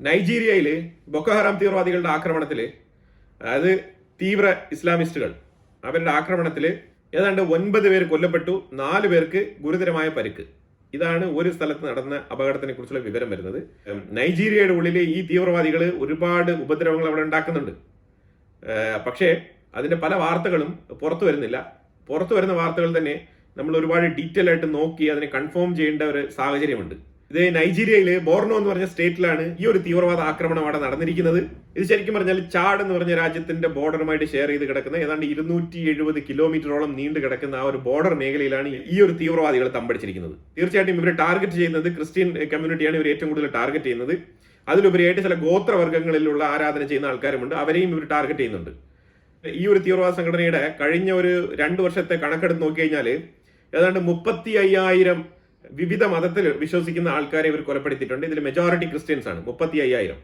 നൈജീരിയയിൽ ബൊക്കോ ഹറാം തീവ്രവാദികളുടെ ആക്രമണത്തിൽ, അതായത് തീവ്ര ഇസ്ലാമിസ്റ്റുകൾ അവരുടെ ആക്രമണത്തിൽ ഏതാണ്ട് 9 പേര് കൊല്ലപ്പെട്ടു, 4 പേർക്ക് ഗുരുതരമായ പരിക്ക്. ഇതാണ് ഒരു സ്ഥലത്ത് നടന്ന അപകടത്തിനെ കുറിച്ചുള്ള വിവരം വരുന്നത്. നൈജീരിയയുടെ ഉള്ളിൽ ഈ തീവ്രവാദികൾ ഒരുപാട് ഉപദ്രവങ്ങൾ അവിടെ ഉണ്ടാക്കുന്നുണ്ട്. പക്ഷേ അതിന്റെ പല വാർത്തകളും പുറത്തു വരുന്നില്ല. പുറത്തു വരുന്ന വാർത്തകൾ തന്നെ നമ്മൾ ഒരുപാട് ഡീറ്റെയിൽ ആയിട്ട് നോക്കി അതിനെ കൺഫേം ചെയ്യേണ്ട ഒരു സാഹചര്യമുണ്ട്. ഇത് നൈജീരിയയിലെ ബോർണോ എന്ന് പറഞ്ഞ സ്റ്റേറ്റിലാണ് ഈ ഒരു തീവ്രവാദ ആക്രമണം അവിടെ നടന്നിരിക്കുന്നത്. ഇത് ശരിക്കും പറഞ്ഞാൽ ചാഡ് എന്ന് പറഞ്ഞ രാജ്യത്തിന്റെ ബോർഡറുമായിട്ട് ഷെയർ ചെയ്ത് കിടക്കുന്ന ഏതാണ്ട് 270 കിലോമീറ്ററോളം നീണ്ടു കിടക്കുന്ന ആ ഒരു ബോർഡർ മേഖലയിലാണ് ഈ ഒരു തീവ്രവാദികൾ തമ്പടിച്ചിരിക്കുന്നത്. തീർച്ചയായിട്ടും ഇവർ ടാർഗറ്റ് ചെയ്യുന്നത് ക്രിസ്ത്യൻ കമ്മ്യൂണിറ്റിയാണ് ഇവർ ഏറ്റവും കൂടുതൽ ടാർഗറ്റ് ചെയ്യുന്നത്. അതിലുപരിയായിട്ട് ചില ഗോത്രവർഗ്ഗങ്ങളിലുള്ള ആരാധന ചെയ്യുന്ന ആൾക്കാരുമുണ്ട്, അവരെയും ഇവർ ടാർഗറ്റ് ചെയ്യുന്നുണ്ട്. ഈ ഒരു തീവ്രവാദ സംഘടനയുടെ കഴിഞ്ഞ ഒരു 2 വർഷത്തെ കണക്കെടുത്ത് നോക്കിക്കഴിഞ്ഞാൽ ഏതാണ്ട് 35,000 വിവിധ മതത്തിൽ വിശ്വസിക്കുന്ന ആൾക്കാരെ ഇവർ കൊലപ്പെടുത്തിയിട്ടുണ്ട്. ഇതിൽ മെജോറിറ്റി ക്രിസ്ത്യൻസ് ആണ്, 35,000.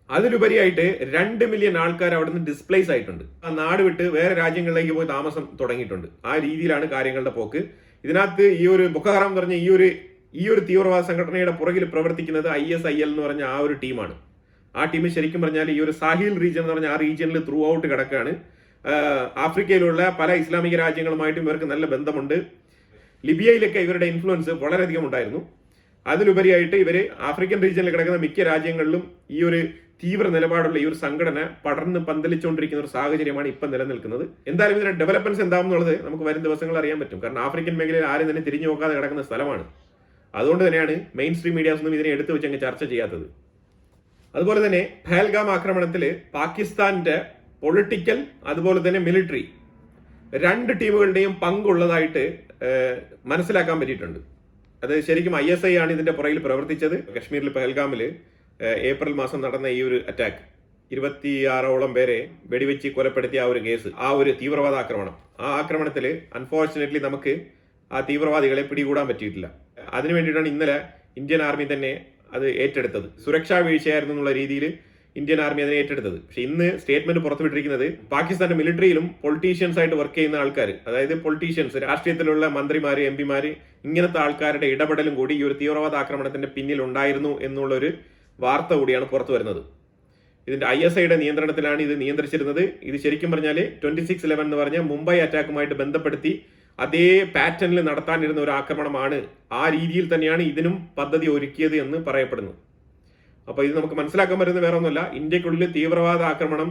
അതിലുപരിയായിട്ട് 2 മില്യൺ ആൾക്കാർ അവിടെ നിന്ന് ഡിസ്പ്ലേസ് ആയിട്ടുണ്ട്. ആ നാട് വിട്ട് വേറെ രാജ്യങ്ങളിലേക്ക് പോയി താമസം തുടങ്ങിയിട്ടുണ്ട്. ആ രീതിയിലാണ് കാര്യങ്ങളുടെ പോക്ക്. ഇതിനകത്ത് ഈ ഒരു ബൊക്കോ ഹറാം എന്ന് പറഞ്ഞ ഈ ഒരു തീവ്രവാദ സംഘടനയുടെ പുറകിൽ പ്രവർത്തിക്കുന്നത് ISIL എന്ന് പറഞ്ഞ ആ ഒരു ടീമാണ്. ആ ടീം ശരിക്കും പറഞ്ഞാൽ ഈ ഒരു സാഹിൽ റീജിയൻ എന്ന് പറഞ്ഞ ആ റീജിയനിൽ ത്രൂ ഔട്ട് കിടക്കുകയാണ്. ആഫ്രിക്കയിലുള്ള പല ഇസ്ലാമിക രാജ്യങ്ങളുമായിട്ടും ഇവർക്ക് നല്ല ബന്ധമുണ്ട്. ലിബിയയിലൊക്കെ ഇവരുടെ ഇൻഫ്ലുവൻസ് വളരെയധികം ഉണ്ടായിരുന്നു. അതിലുപരിയായിട്ട് ഇവർ ആഫ്രിക്കൻ റീജിയനിൽ കിടക്കുന്ന മിക്ക രാജ്യങ്ങളിലും ഈ ഒരു തീവ്ര നിലപാടുള്ള ഈ ഒരു സംഘടന പടർന്ന് പന്തലിച്ചുകൊണ്ടിരിക്കുന്ന ഒരു സാഹചര്യമാണ് ഇപ്പം നിലനിൽക്കുന്നത്. എന്തായാലും ഇതിന്റെ ഡെവലപ്മെന്റ്സ് എന്താണെന്നുള്ളത് നമുക്ക് വരും ദിവസങ്ങൾ അറിയാൻ പറ്റും. കാരണം ആഫ്രിക്കൻ മേഖലയിൽ ആരും തന്നെ തിരിഞ്ഞു നോക്കാതെ കിടക്കുന്ന സ്ഥലമാണ്. അതുകൊണ്ട് തന്നെയാണ് മെയിൻ സ്ട്രീം മീഡിയാസ് ഒന്നും ഇതിനെ എടുത്തു വെച്ച് അങ്ങ് ചർച്ച ചെയ്യാത്തത്. അതുപോലെ തന്നെ പഹൽഗാം ആക്രമണത്തിൽ പാകിസ്ഥാന്റെ പൊളിറ്റിക്കൽ അതുപോലെ തന്നെ മിലിറ്ററി 2 ടീമുകളുടെയും പങ്കുള്ളതായിട്ട് മനസ്സിലാക്കാൻ പറ്റിയിട്ടുണ്ട്. അത് ശരിക്കും ISI ആണ് ഇതിന്റെ പുറകിൽ പ്രവർത്തിച്ചത്. കശ്മീരിൽ പഹൽഗാമിൽ ഏപ്രിൽ മാസം നടന്ന ഈ ഒരു അറ്റാക്ക് 26ഓളം പേരെ വെടിവെച്ച് കൊലപ്പെടുത്തിയ ആ ഒരു കേസ്, ആ ഒരു തീവ്രവാദ ആക്രമണം, ആ ആക്രമണത്തിൽ അൺഫോർച്ചുനേറ്റ്ലി നമുക്ക് ആ തീവ്രവാദികളെ പിടികൂടാൻ പറ്റിയിട്ടില്ല. അതിനു വേണ്ടിയിട്ടാണ് ഇന്നലെ ഇന്ത്യൻ ആർമി തന്നെ അത് ഏറ്റെടുത്തത്. സുരക്ഷാ വീഴ്ചയായിരുന്നു എന്നുള്ള രീതിയിൽ ഇന്ത്യൻ ആർമി അതിനെ ഏറ്റെടുത്തത്. പക്ഷെ ഇന്ന് സ്റ്റേറ്റ്മെന്റ് പുറത്തുവിട്ടിരിക്കുന്നത് പാകിസ്ഥാന്റെ മിലിറ്ററിയിലും പൊളിറ്റീഷ്യൻസ് ആയിട്ട് വർക്ക് ചെയ്യുന്ന ആൾക്കാർ, അതായത് പൊളിറ്റീഷ്യൻസ്, രാഷ്ട്രീയത്തിലുള്ള മന്ത്രിമാര്, MP-മാര്, ഇങ്ങനത്തെ ആൾക്കാരുടെ ഇടപെടലും കൂടി ഈ ഒരു തീവ്രവാദ ആക്രമണത്തിന്റെ പിന്നിൽ ഉണ്ടായിരുന്നു എന്നുള്ളൊരു വാർത്ത കൂടിയാണ് പുറത്തു വരുന്നത്. ഇതിന്റെ ISIയുടെ നിയന്ത്രണത്തിലാണ് ഇത് നിയന്ത്രിച്ചിരുന്നത്. ഇത് ശരിക്കും പറഞ്ഞാൽ 26/11 എന്ന് പറഞ്ഞ മുംബൈ അറ്റാക്കുമായിട്ട് ബന്ധപ്പെടുത്തി അതേ പാറ്റേണിൽ നടത്താനിരുന്ന ഒരു ആക്രമണമാണ്. ആ രീതിയിൽ തന്നെയാണ് ഇതിനും പദ്ധതി ഒരുക്കിയത് എന്ന് പറയപ്പെടുന്നു. അപ്പൊ ഇത് നമുക്ക് മനസ്സിലാക്കാൻ പറ്റുന്ന വേറെ ഒന്നുമല്ല, ഇന്ത്യക്കുള്ളിൽ തീവ്രവാദ ആക്രമണം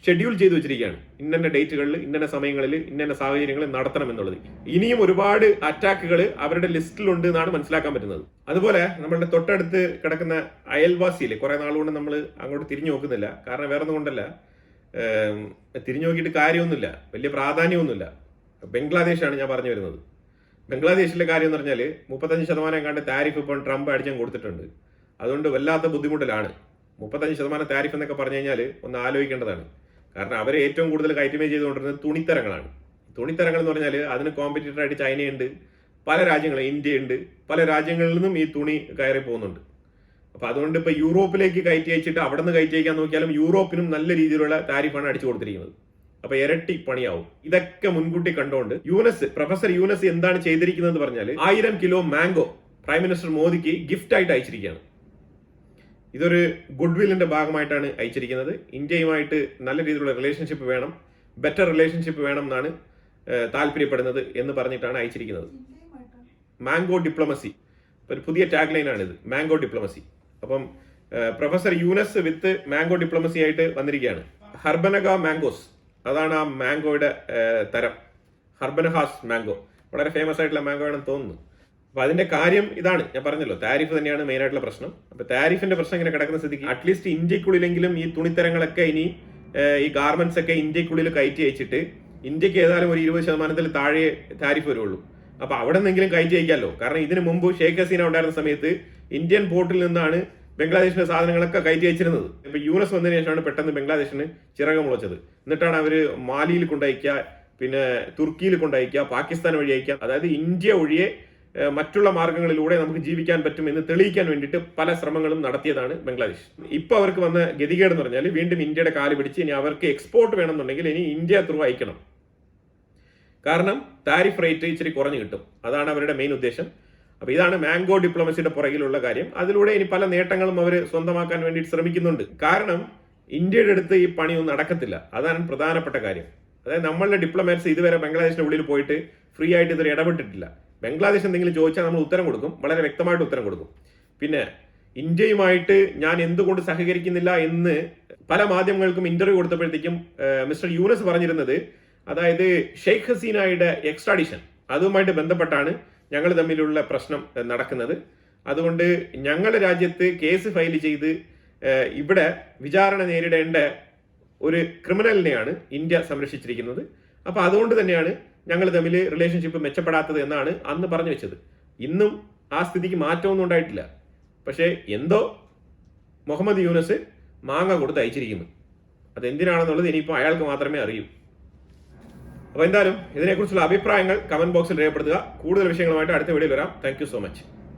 ഷെഡ്യൂൾ ചെയ്തു വെച്ചിരിക്കുകയാണ്. ഇന്ന ഡേറ്റുകളിൽ, ഇന്ന സമയങ്ങളിൽ, ഇന്ന സാഹചര്യങ്ങളിൽ നടത്തണം എന്നുള്ളത്. ഇനിയും ഒരുപാട് അറ്റാക്കുകൾ അവരുടെ ലിസ്റ്റിലുണ്ട് എന്നാണ് മനസ്സിലാക്കാൻ പറ്റുന്നത്. അതുപോലെ നമ്മളുടെ തൊട്ടടുത്ത് കിടക്കുന്ന അയൽവാസിയിൽ കുറെ നാളുകൊണ്ട് നമ്മൾ അങ്ങോട്ട് തിരിഞ്ഞു നോക്കുന്നില്ല. കാരണം വേറെ ഒന്നും കൊണ്ടല്ല, തിരിഞ്ഞു നോക്കിയിട്ട് കാര്യമൊന്നുമില്ല, വലിയ പ്രാധാന്യമൊന്നുമില്ല. ബംഗ്ലാദേശാണ് ഞാൻ പറഞ്ഞു വരുന്നത്. ബംഗ്ലാദേശിലെ കാര്യം എന്ന് പറഞ്ഞാൽ 35% കണ്ട് താരിഫ് ഇപ്പം ട്രംപ് അടിച്ചാൽ കൊടുത്തിട്ടുണ്ട്. അതുകൊണ്ട് വല്ലാത്ത ബുദ്ധിമുട്ടിലാണ്. 35% താരിഫ് എന്നൊക്കെ പറഞ്ഞു കഴിഞ്ഞാൽ ഒന്ന് ആലോചിക്കേണ്ടതാണ്. കാരണം അവരെ ഏറ്റവും കൂടുതൽ കയറ്റുമതി ചെയ്തുകൊണ്ടിരുന്നത് തുണിത്തരങ്ങളാണ്. തുണിത്തരങ്ങൾ എന്ന് പറഞ്ഞാൽ അതിന് കോമ്പറ്റീറ്ററായിട്ട് ചൈനയുണ്ട്, പല രാജ്യങ്ങളും, ഇന്ത്യയുണ്ട്, പല രാജ്യങ്ങളിൽ നിന്നും ഈ തുണി കയറി പോകുന്നുണ്ട്. അപ്പൊ അതുകൊണ്ട് ഇപ്പൊ യൂറോപ്പിലേക്ക് കയറ്റി അയച്ചിട്ട് അവിടെ നിന്ന് കയറ്റി അയക്കാൻ നോക്കിയാലും യൂറോപ്പിനും നല്ല രീതിയിലുള്ള താരിഫാണ് അടിച്ചു കൊടുത്തിരിക്കുന്നത്. അപ്പൊ ഇരട്ടി പണിയാവും. ഇതൊക്കെ മുൻകൂട്ടി കണ്ടുകൊണ്ട് പ്രൊഫസർ യൂനസ് എന്താണ് ചെയ്തിരിക്കുന്നത് പറഞ്ഞാൽ 1000 കിലോ മാംഗോ പ്രൈം മിനിസ്റ്റർ മോദിക്ക് ഗിഫ്റ്റ് ആയിട്ട് അയച്ചിരിക്കുകയാണ്. ഇതൊരു ഗുഡ് വില്ലിന്റെ ഭാഗമായിട്ടാണ് അയച്ചിരിക്കുന്നത്. ഇന്ത്യയുമായിട്ട് നല്ല രീതിയിലുള്ള റിലേഷൻഷിപ്പ് വേണം, ബെറ്റർ റിലേഷൻഷിപ്പ് വേണം എന്നാണ് താല്പര്യപ്പെടുന്നത് എന്ന് പറഞ്ഞിട്ടാണ് അയച്ചിരിക്കുന്നത്. മാംഗോ ഡിപ്ലോമസി, ഒരു പുതിയ ടാഗ് ലൈൻ ആണിത്, മാംഗോ ഡിപ്ലോമസി. അപ്പം പ്രൊഫസർ യൂനസ് വിത്ത് മാംഗോ ഡിപ്ലോമസി ആയിട്ട് വന്നിരിക്കുകയാണ്. ഹർബനഗ മാംഗോസ്, അതാണ് ആ മാംഗോയുടെ തരം. ഹർബനഹാസ് മാംഗോ വളരെ ഫേമസ് ആയിട്ടുള്ള മാംഗോ ആണെന്ന് തോന്നുന്നു. അപ്പൊ അതിന്റെ കാര്യം ഇതാണ്, ഞാൻ പറഞ്ഞല്ലോ, താരിഫ് തന്നെയാണ് മെയിൻ ആയിട്ടുള്ള പ്രശ്നം. അപ്പൊ താരിഫിന്റെ പ്രശ്നം ഇങ്ങനെ കിടക്കുന്ന സ്ഥിതിക്ക് അറ്റ്ലീസ്റ്റ് ഇന്ത്യക്കുള്ളിലെങ്കിലും ഈ തുണിത്തരങ്ങളൊക്കെ ഇനി ഈ ഗാർമെന്റ്സ് ഒക്കെ ഇന്ത്യക്കുള്ളിൽ കയറ്റി അയച്ചിട്ട് ഇന്ത്യക്ക് ഏതായാലും ഒരു 20% താഴെ താരിഫ് വരുള്ളൂ. അപ്പൊ അവിടെ നിന്നെങ്കിലും കയറ്റി അയക്കാമല്ലോ. കാരണം ഇതിനു മുമ്പ് ഷെയ്ഖ് ഹസീന ഉണ്ടായിരുന്ന സമയത്ത് ഇന്ത്യൻ പോർട്ടിൽ നിന്നാണ് ബംഗ്ലാദേശിന്റെ സാധനങ്ങളൊക്കെ കയറ്റി അയച്ചിരുന്നത്. ഇപ്പൊ യൂനസ് വന്നതിന് ശേഷമാണ് പെട്ടെന്ന് ബംഗ്ലാദേശിന് ചിറകം മുളച്ചത്. എന്നിട്ടാണ് അവര് മാലിയിൽ കൊണ്ടയക്കുക, പിന്നെ തുർക്കിയിൽ കൊണ്ടയക്കുക, പാകിസ്ഥാൻ വഴി അയക്കുക. അതായത് ഇന്ത്യ ഒഴിയെ മറ്റുള്ള മാർഗങ്ങളിലൂടെ നമുക്ക് ജീവിക്കാൻ പറ്റും എന്ന് തെളിയിക്കാൻ വേണ്ടിയിട്ട് പല ശ്രമങ്ങളും നടത്തിയതാണ് ബംഗ്ലാദേശ്. ഇപ്പൊ അവർക്ക് വന്ന ഗതികേട് എന്ന് പറഞ്ഞാൽ വീണ്ടും ഇന്ത്യയുടെ കാല് പിടിച്ച് ഇനി അവർക്ക് എക്സ്പോർട്ട് വേണമെന്നുണ്ടെങ്കിൽ ഇനി ഇന്ത്യ ത്രൂ അയക്കണം. കാരണം താരിഫ് റേറ്റ് ഇച്ചിരി കുറഞ്ഞു കിട്ടും, അതാണ് അവരുടെ മെയിൻ ഉദ്ദേശം. അപ്പോൾ ഇതാണ് മാംഗോ ഡിപ്ലോമസിയുടെ പുറകിലുള്ള കാര്യം. അതിലൂടെ ഇനി പല നേട്ടങ്ങളും അവർ സ്വന്തമാക്കാൻ വേണ്ടി ശ്രമിക്കുന്നുണ്ട്. കാരണം ഇന്ത്യയുടെ അടുത്ത് ഈ പണിയൊന്നും നടക്കത്തില്ല. അതാണ് പ്രധാനപ്പെട്ട കാര്യം. അതായത് നമ്മളുടെ ഡിപ്ലോമാറ്റ്സ് ഇതുവരെ ബംഗ്ലാദേശിന്റെ ഉള്ളിൽ പോയിട്ട് ഫ്രീ ആയിട്ട് ഇതുവരെ ഇടപെട്ടിട്ടില്ല. ബംഗ്ലാദേശ് എന്തെങ്കിലും ചോദിച്ചാൽ നമ്മൾ ഉത്തരം കൊടുക്കും, വളരെ വ്യക്തമായിട്ട് ഉത്തരം കൊടുക്കും. പിന്നെ ഇന്ത്യയുമായിട്ട് ഞാൻ എന്തുകൊണ്ട് സഹകരിക്കുന്നില്ല എന്ന് പല മാധ്യമങ്ങൾക്കും ഇന്റർവ്യൂ കൊടുത്തപ്പോഴത്തേക്കും മിസ്റ്റർ യൂനസ് പറഞ്ഞിരുന്നത്, അതായത് ഷെയ്ഖ് ഹസീനയുടെ എക്സ്ട്രാഡിഷൻ അതുമായിട്ട് ബന്ധപ്പെട്ടാണ് ഞങ്ങൾ തമ്മിലുള്ള പ്രശ്നം നടക്കുന്നത്. അതുകൊണ്ട് ഞങ്ങളുടെ രാജ്യത്ത് കേസ് ഫയൽ ചെയ്ത് ഇവിടെ വിചാരണ നേരിടേണ്ട ഒരു ക്രിമിനലിനെയാണ് ഇന്ത്യ സംരക്ഷിച്ചിരിക്കുന്നത്. അപ്പോൾ അതുകൊണ്ട് തന്നെയാണ് ഞങ്ങൾ തമ്മിൽ റിലേഷൻഷിപ്പ് മെച്ചപ്പെടാത്തത് എന്നാണ് അന്ന് പറഞ്ഞു വെച്ചത്. ഇന്നും ആ സ്ഥിതിക്ക് മാറ്റമൊന്നും ഉണ്ടായിട്ടില്ല. പക്ഷേ എന്തോ മുഹമ്മദ് യൂനസ് മാങ്ങ കൊടുത്ത് അയച്ചിരിക്കുന്നു. അതെന്തിനാണെന്നുള്ളത് ഇനിയിപ്പോൾ അയാൾക്ക് മാത്രമേ അറിയൂ. അപ്പോൾ എന്തായാലും ഇതിനെക്കുറിച്ചുള്ള അഭിപ്രായങ്ങൾ കമന്റ് ബോക്സിൽ രേഖപ്പെടുത്തുക. കൂടുതൽ വിഷയങ്ങളുമായിട്ട് അടുത്ത വീഡിയോയിൽ വരാം. Thank you so much.